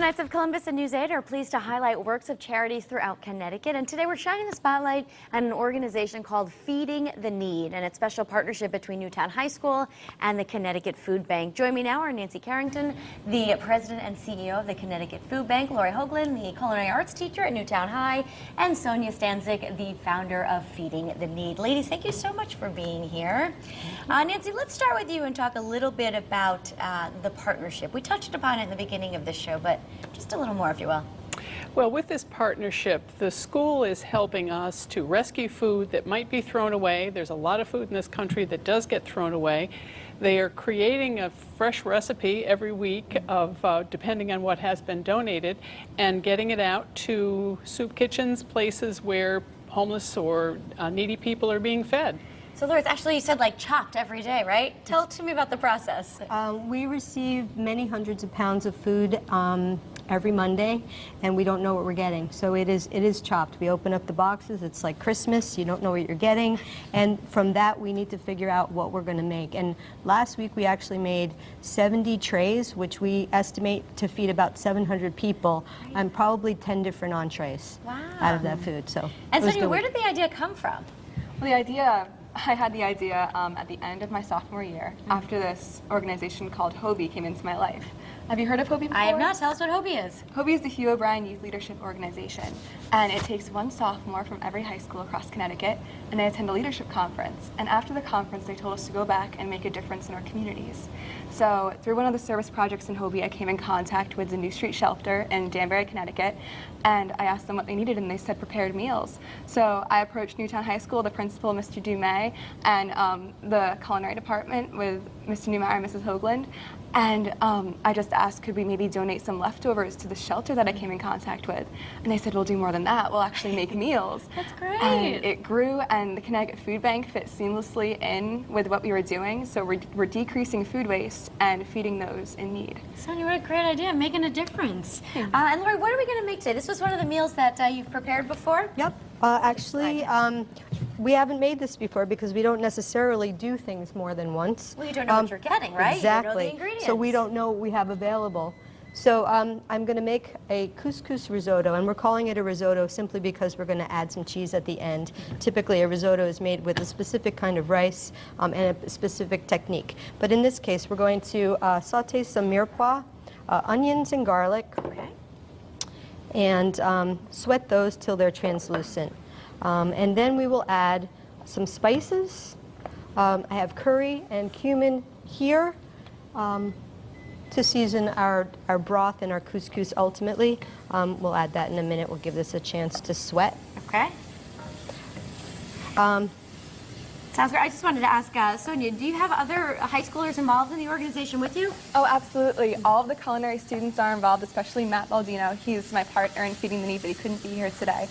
Knights of Columbus and News 8 are pleased to highlight works of charities throughout Connecticut. And today we're shining the spotlight on an organization called Feeding the Need and its special partnership between Newtown High School and the Connecticut Food Bank. Join me now are Nancy Carrington, the president and CEO of the Connecticut Food Bank, Lori Hoagland, the culinary arts teacher at Newtown High, and Sonia Stanzik, the founder of Feeding the Need. Ladies, thank you so much for being here. Nancy, let's start with you and talk a little bit about the partnership. We touched upon it in the beginning of the show, but just a little more, if you will. Well, with this partnership, the school is helping us to rescue food that might be thrown away. There's a lot of food in this country that does get thrown away. They are creating a fresh recipe every week of depending on what has been donated and getting it out to soup kitchens, places where homeless or needy people are being fed. So Lori, actually you said like chopped every day, right? Tell to me about the process. We receive many hundreds of pounds of food every Monday, and we don't know what we're getting. So it is chopped. We open up the boxes. It's like Christmas. You don't know what you're getting, and from that we need to figure out what we're going to make. And last week we actually made 70 trays, which we estimate to feed about 700 people, and probably 10 different entrees out of that food. So. And Sonia, where did the idea come from? Well, I had the idea at the end of my sophomore year, after this organization called HOBie came into my life. Have you heard of HOBie before? I have not. Tell us what HOBie is. HOBie is the Hugh O'Brien Youth Leadership Organization, and it takes one sophomore from every high school across Connecticut, and they attend a leadership conference. And after the conference, they told us to go back and make a difference in our communities. So through one of the service projects in HOBie, I came in contact with the New Street Shelter in Danbury, Connecticut, and I asked them what they needed, and they said prepared meals. So I approached Newtown High School, the principal, Mr. Dumais, and the culinary department with Mr. Neumeier and Mrs. Hoagland. And I just asked, could we maybe donate some leftovers to the shelter that I came in contact with? And they said, we'll do more than that. We'll actually make meals. That's great. And it grew, and the Connecticut Food Bank fit seamlessly in with what we were doing. So we're decreasing food waste and feeding those in need. Sonia, what a great idea, making a difference. And Lori, what are we going to make today? This was one of the meals that you've prepared before? Yep. Actually, we haven't made this before because we don't necessarily do things more than once. Well, you don't know what you're getting, right? Exactly. You don't know the ingredients. So we don't know what we have available. So I'm going to make a couscous risotto, and we're calling it a risotto simply because we're going to add some cheese at the end. Typically, a risotto is made with a specific kind of rice and a specific technique. But in this case, we're going to saute some mirepoix, onions and garlic, and sweat those till they're translucent. And then we will add some spices. I have curry and cumin here to season our broth and our couscous ultimately. We'll add that in a minute. We'll give this a chance to sweat. Okay. Sounds great. I just wanted to ask Sonia, do you have other high schoolers involved in the organization with you? Oh, absolutely. All of the culinary students are involved, especially Matt Baldino. He's my partner in Feeding the Need, but he couldn't be here today.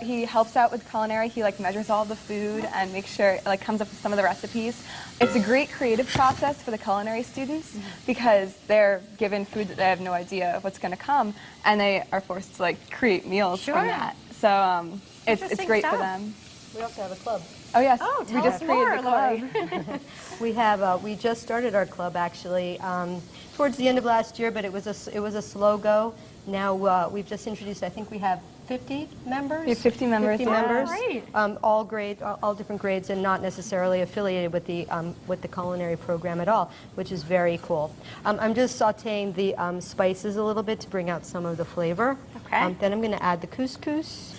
He helps out with culinary. He measures all the food and makes sure comes up with some of the recipes. It's a great creative process for the culinary students because they're given food that they have no idea of what's going to come, and they are forced to create meals from that. So it's great for them. We also have a club. Oh yes, oh, we just created the club. We just started our club actually towards the end of last year, but it was a slow go. Now we've just introduced. I think we have 50 members. We have 50 members. 50 members. Great. All different grades, and not necessarily affiliated with the culinary program at all, which is very cool. I'm just sautéing the spices a little bit to bring out some of the flavor. Okay. Then I'm going to add the couscous.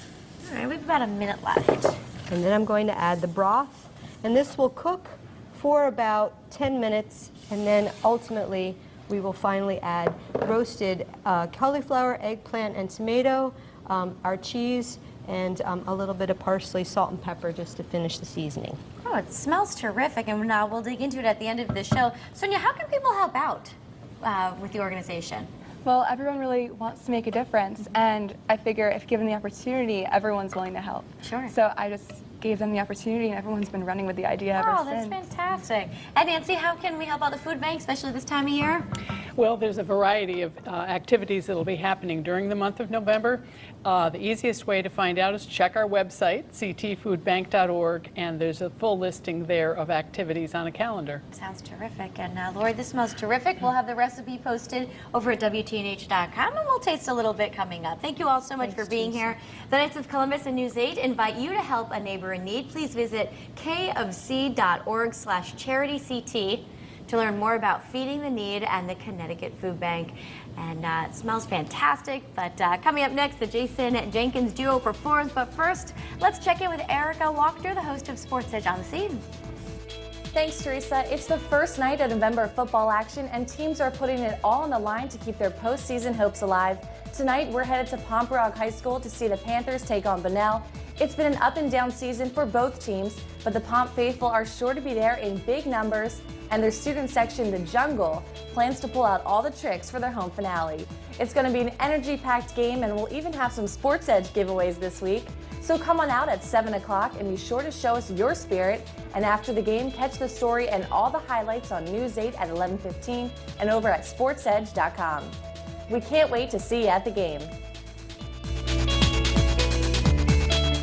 All right, we have about a minute left. And then I'm going to add the broth. And this will cook for about 10 minutes, and then ultimately we will finally add roasted cauliflower, eggplant, and tomato, our cheese, and a little bit of parsley, salt, and pepper just to finish the seasoning. Oh, it smells terrific, and now we'll dig into it at the end of the show. Sonia, how can people help out with the organization? Well, everyone really wants to make a difference, and I figure if given the opportunity, everyone's willing to help. Sure. So I just gave them the opportunity, and everyone's been running with the idea ever since. Oh, that's fantastic. And Nancy, how can we help out the food bank, especially this time of year? Well, there's a variety of activities that will be happening during the month of November. The easiest way to find out is check our website, ctfoodbank.org, and there's a full listing there of activities on a calendar. Sounds terrific. And Lori, this smells terrific. We'll have the recipe posted over at WTNH.com, and we'll taste a little bit coming up. Thank you all so much for being here. The Knights of Columbus and News 8 invite you to help a neighbor in need. Please visit kofc.org/charityct to learn more about Feeding the Need and the Connecticut Food Bank. And it smells fantastic. But coming up next, the Jason Jenkins duo performs. But first, let's check in with Erica Wachter, the host of Sports Edge on the Scene. Thanks, Teresa. It's the first night of November football action, and teams are putting it all on the line to keep their postseason hopes alive. Tonight, we're headed to Pomperaug High School to see the Panthers take on Bunnell. It's been an up-and-down season for both teams, but the Pomp faithful are sure to be there in big numbers, and their student section, The Jungle, plans to pull out all the tricks for their home finale. It's going to be an energy-packed game, and we'll even have some Sports Edge giveaways this week. So come on out at 7 o'clock and be sure to show us your spirit. And after the game, catch the story and all the highlights on News 8 at 11:15 and over at sportsedge.com. We can't wait to see you at the game.